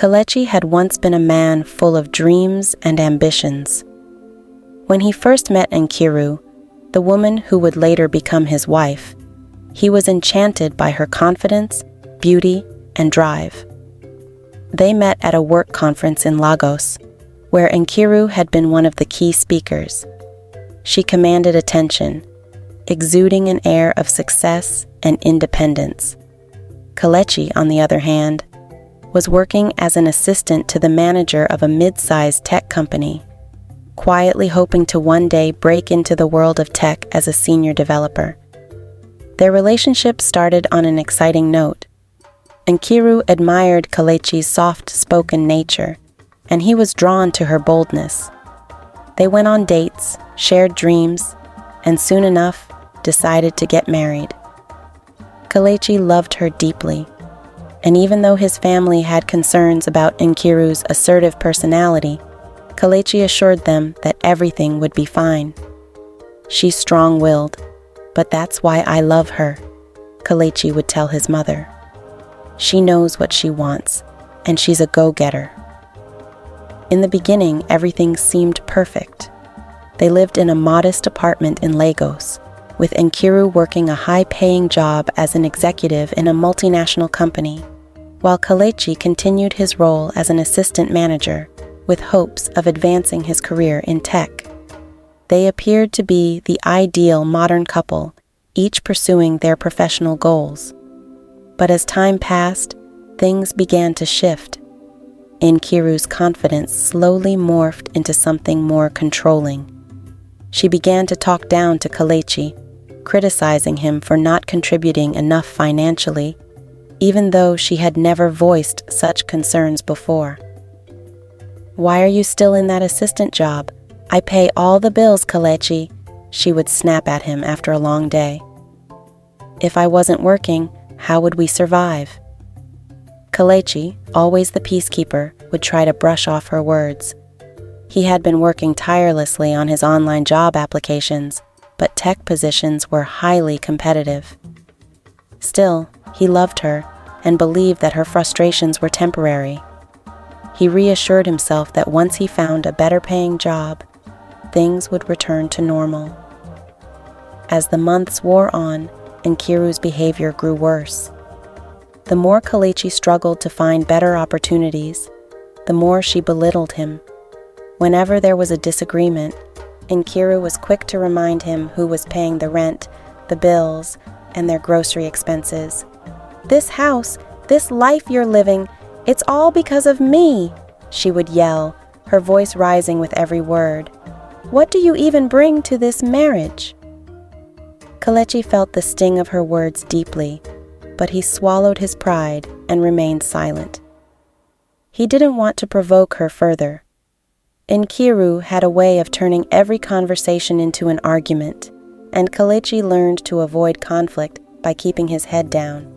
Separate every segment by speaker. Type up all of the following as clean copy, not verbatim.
Speaker 1: Kelechi had once been a man full of dreams and ambitions. When he first met Nkiru, the woman who would later become his wife, he was enchanted by her confidence, beauty, and drive. They met at a work conference in Lagos, where Nkiru had been one of the key speakers. She commanded attention, exuding an air of success and independence. Kelechi, on the other hand, was working as an assistant to the manager of a mid-sized tech company, quietly hoping to one day break into the world of tech as a senior developer. Their relationship started on an exciting note. Nkiru admired Kelechi's soft-spoken nature, and he was drawn to her boldness. They went on dates, shared dreams, and soon enough decided to get married. Kelechi loved her deeply, and even though his family had concerns about Nkiru's assertive personality, Kelechi assured them that everything would be fine. "She's strong-willed, but that's why I love her," Kelechi would tell his mother. "She knows what she wants, and she's a go-getter." In the beginning, everything seemed perfect. They lived in a modest apartment in Lagos, with Nkiru working a high-paying job as an executive in a multinational company, while Kelechi continued his role as an assistant manager, with hopes of advancing his career in tech. They appeared to be the ideal modern couple, each pursuing their professional goals. But as time passed, things began to shift. Nkiru's confidence slowly morphed into something more controlling. She began to talk down to Kelechi, criticizing him for not contributing enough financially, even though she had never voiced such concerns before. "Why are you still in that assistant job? I pay all the bills, Kelechi," she would snap at him after a long day. "If I wasn't working, how would we survive?" Kelechi, always the peacekeeper, would try to brush off her words. He had been working tirelessly on his online job applications, but tech positions were highly competitive. Still, he loved her and believed that her frustrations were temporary. He reassured himself that once he found a better-paying job, things would return to normal. As the months wore on, Nkiru's behavior grew worse. The more Kelechi struggled to find better opportunities, the more she belittled him. Whenever there was a disagreement, Nkiru was quick to remind him who was paying the rent, the bills, and their grocery expenses. "This house, this life you're living, it's all because of me," she would yell, her voice rising with every word. "What do you even bring to this marriage?" Kelechi felt the sting of her words deeply, but he swallowed his pride and remained silent. He didn't want to provoke her further. Nkiru had a way of turning every conversation into an argument, and Kelechi learned to avoid conflict by keeping his head down.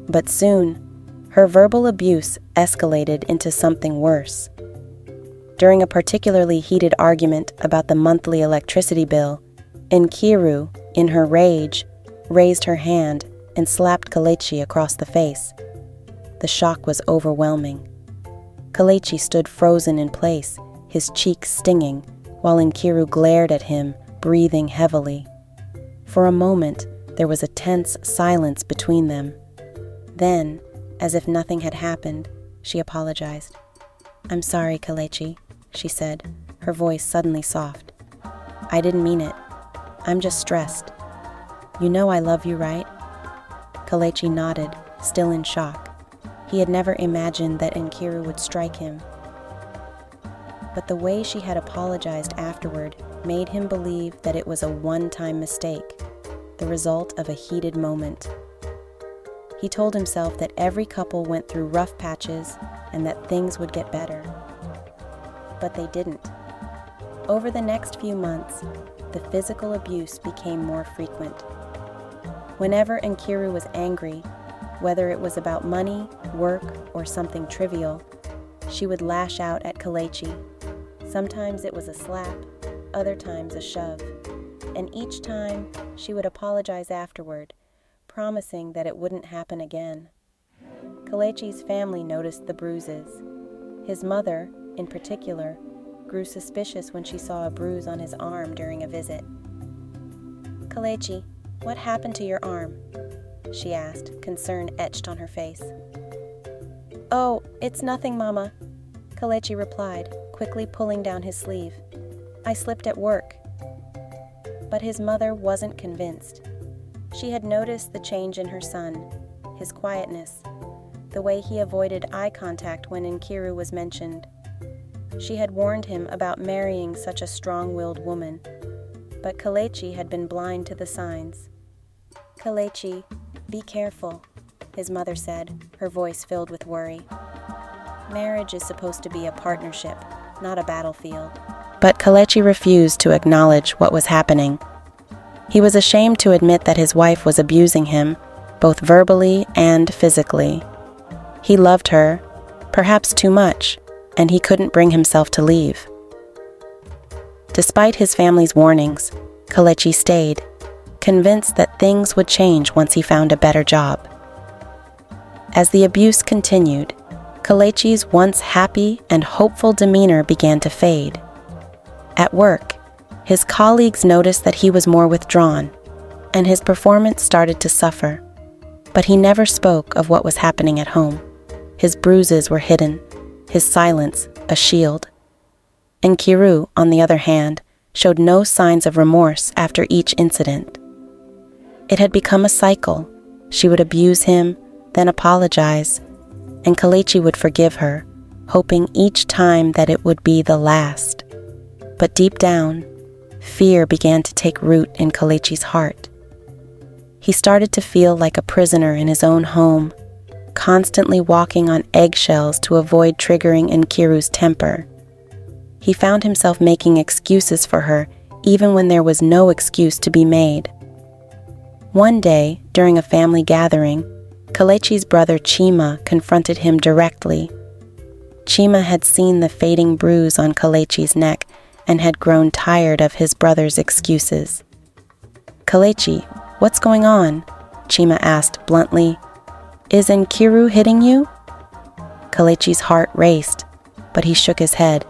Speaker 1: But soon, her verbal abuse escalated into something worse. During a particularly heated argument about the monthly electricity bill, Nkiru, in her rage, raised her hand and slapped Kelechi across the face. The shock was overwhelming. Kelechi stood frozen in place, his cheeks stinging, while Nkiru glared at him, breathing heavily. For a moment, there was a tense silence between them. Then, as if nothing had happened, she apologized. "I'm sorry, Kelechi," she said, her voice suddenly soft. "I didn't mean it. I'm just stressed. You know I love you, right?" Kelechi nodded, still in shock. He had never imagined that Nkiru would strike him. But the way she had apologized afterward made him believe that it was a one-time mistake, the result of a heated moment. He told himself that every couple went through rough patches and that things would get better. But they didn't. Over the next few months, the physical abuse became more frequent. Whenever Nkiru was angry, whether it was about money, work, or something trivial, she would lash out at Kelechi. Sometimes it was a slap, other times a shove, and each time she would apologize afterward, promising that it wouldn't happen again. Kalechi's family noticed the bruises. His mother, in particular, grew suspicious when she saw a bruise on his arm during a visit. "Kalechi, what happened to your arm?" she asked, concern etched on her face. "Oh, it's nothing, Mama," Kalechi replied, quickly pulling down his sleeve. "I slipped at work." But his mother wasn't convinced. She had noticed the change in her son, his quietness, the way he avoided eye contact when Nkiru was mentioned. She had warned him about marrying such a strong-willed woman, but Kalechi had been blind to the signs. "Kalechi, be careful," his mother said, her voice filled with worry. Marriage is supposed to be a partnership, not a battlefield. But Kalechi refused to acknowledge what was happening. He was ashamed to admit that his wife was abusing him, both verbally and physically. He loved her, perhaps too much, and he couldn't bring himself to leave. Despite his family's warnings, Kalechi stayed, convinced that things would change once he found a better job. As the abuse continued, Kalechi's once happy and hopeful demeanor began to fade. At work, his colleagues noticed that he was more withdrawn, and his performance started to suffer. But he never spoke of what was happening at home. His bruises were hidden, his silence a shield. Nkiru, on the other hand, showed no signs of remorse after each incident. It had become a cycle. She would abuse him, then apologize, and Kalechi would forgive her, hoping each time that it would be the last. But deep down, fear began to take root in Kalechi's heart. He started to feel like a prisoner in his own home, constantly walking on eggshells to avoid triggering Nkiru's temper. He found himself making excuses for her even when there was no excuse to be made. One day, during a family gathering, Kalechi's brother Chima confronted him directly. Chima had seen the fading bruise on Kalechi's neck and had grown tired of his brother's excuses. "Kalechi, what's going on?" Chima asked bluntly. "Is Nkiru hitting you?" Kalechi's heart raced, but he shook his head.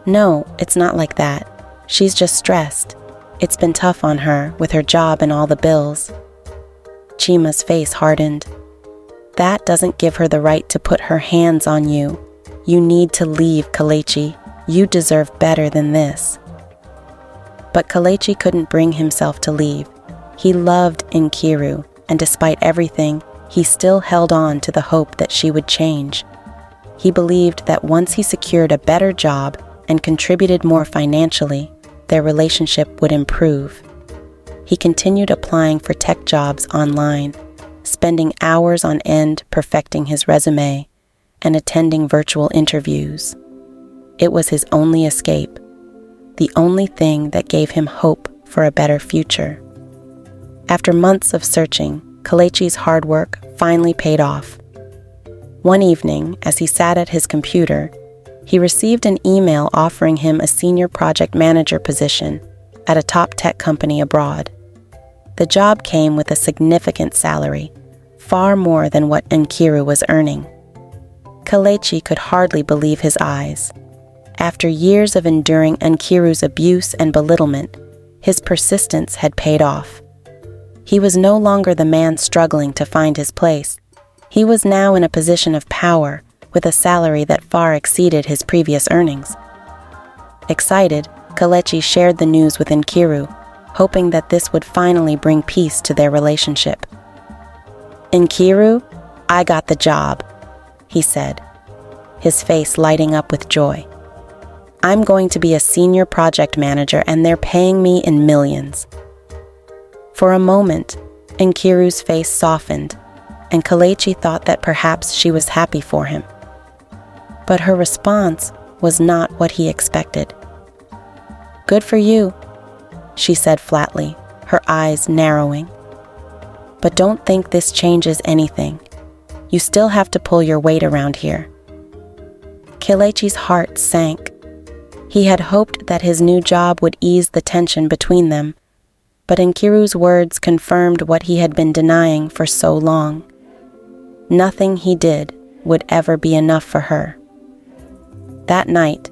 Speaker 1: "No, it's not like that. She's just stressed. It's been tough on her with her job and all the bills." Chima's face hardened. "That doesn't give her the right to put her hands on you. You need to leave, Kalechi. You deserve better than this." But Kalechi couldn't bring himself to leave. He loved Nkiru, and despite everything, he still held on to the hope that she would change. He believed that once he secured a better job and contributed more financially, their relationship would improve. He continued applying for tech jobs online, spending hours on end perfecting his resume, and attending virtual interviews. It was his only escape, the only thing that gave him hope for a better future. After months of searching, Kalechi's hard work finally paid off. One evening, as he sat at his computer, he received an email offering him a senior project manager position at a top tech company abroad. The job came with a significant salary, far more than what Nkiru was earning. Kalechi could hardly believe his eyes. After years of enduring Nkiru's abuse and belittlement, his persistence had paid off. He was no longer the man struggling to find his place. He was now in a position of power, with a salary that far exceeded his previous earnings. Excited, Kalechi shared the news with Nkiru, hoping that this would finally bring peace to their relationship. "Nkiru, I got the job," he said, his face lighting up with joy. "I'm going to be a senior project manager and they're paying me in millions." For a moment, Nkiru's face softened, and Kalechi thought that perhaps she was happy for him. But her response was not what he expected. "Good for you," she said flatly, her eyes narrowing. "But don't think this changes anything. You still have to pull your weight around here." Kalechi's heart sank. He had hoped that his new job would ease the tension between them, but Nkiru's words confirmed what he had been denying for so long. Nothing he did would ever be enough for her. That night,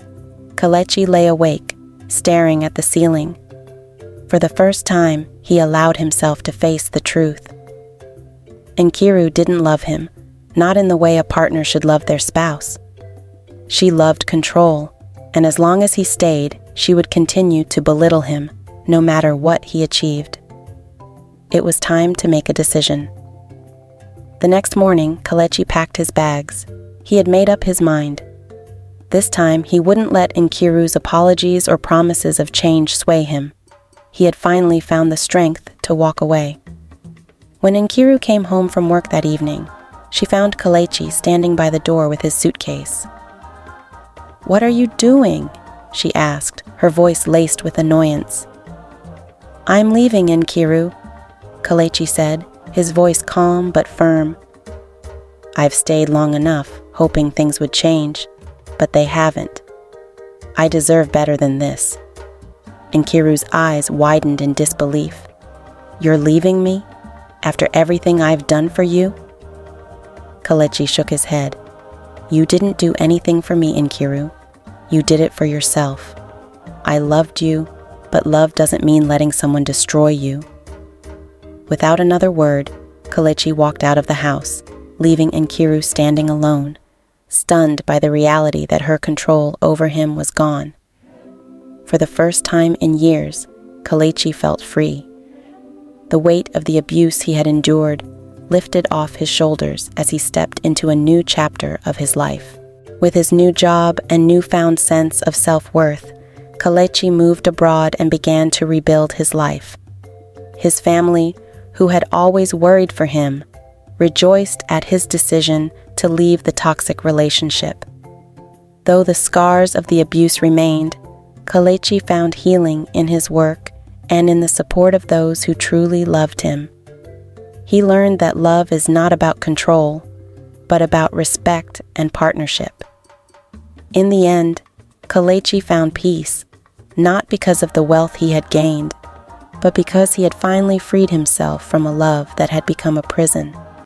Speaker 1: Kelechi lay awake, staring at the ceiling. For the first time, he allowed himself to face the truth. Nkiru didn't love him, not in the way a partner should love their spouse. She loved control, and as long as he stayed, she would continue to belittle him, no matter what he achieved. It was time to make a decision. The next morning, Kelechi packed his bags. He had made up his mind. This time, he wouldn't let Nkiru's apologies or promises of change sway him. He had finally found the strength to walk away. When Nkiru came home from work that evening, she found Kelechi standing by the door with his suitcase. "What are you doing?" she asked, her voice laced with annoyance. "I'm leaving, Nkiru," Kelechi said, his voice calm but firm. "I've stayed long enough, hoping things would change, but they haven't. I deserve better than this." Nkiru's eyes widened in disbelief. "You're leaving me? After everything I've done for you?" Kelechi shook his head. "You didn't do anything for me, Nkiru. You did it for yourself. I loved you, but love doesn't mean letting someone destroy you." Without another word, Kelechi walked out of the house, leaving Nkiru standing alone, stunned by the reality that her control over him was gone. For the first time in years, Kelechi felt free. The weight of the abuse he had endured lifted off his shoulders as he stepped into a new chapter of his life. With his new job and newfound sense of self-worth, Kelechi moved abroad and began to rebuild his life. His family, who had always worried for him, rejoiced at his decision to leave the toxic relationship. Though the scars of the abuse remained, Kelechi found healing in his work and in the support of those who truly loved him. He learned that love is not about control, but about respect and partnership. In the end, Kelechi found peace, not because of the wealth he had gained, but because he had finally freed himself from a love that had become a prison.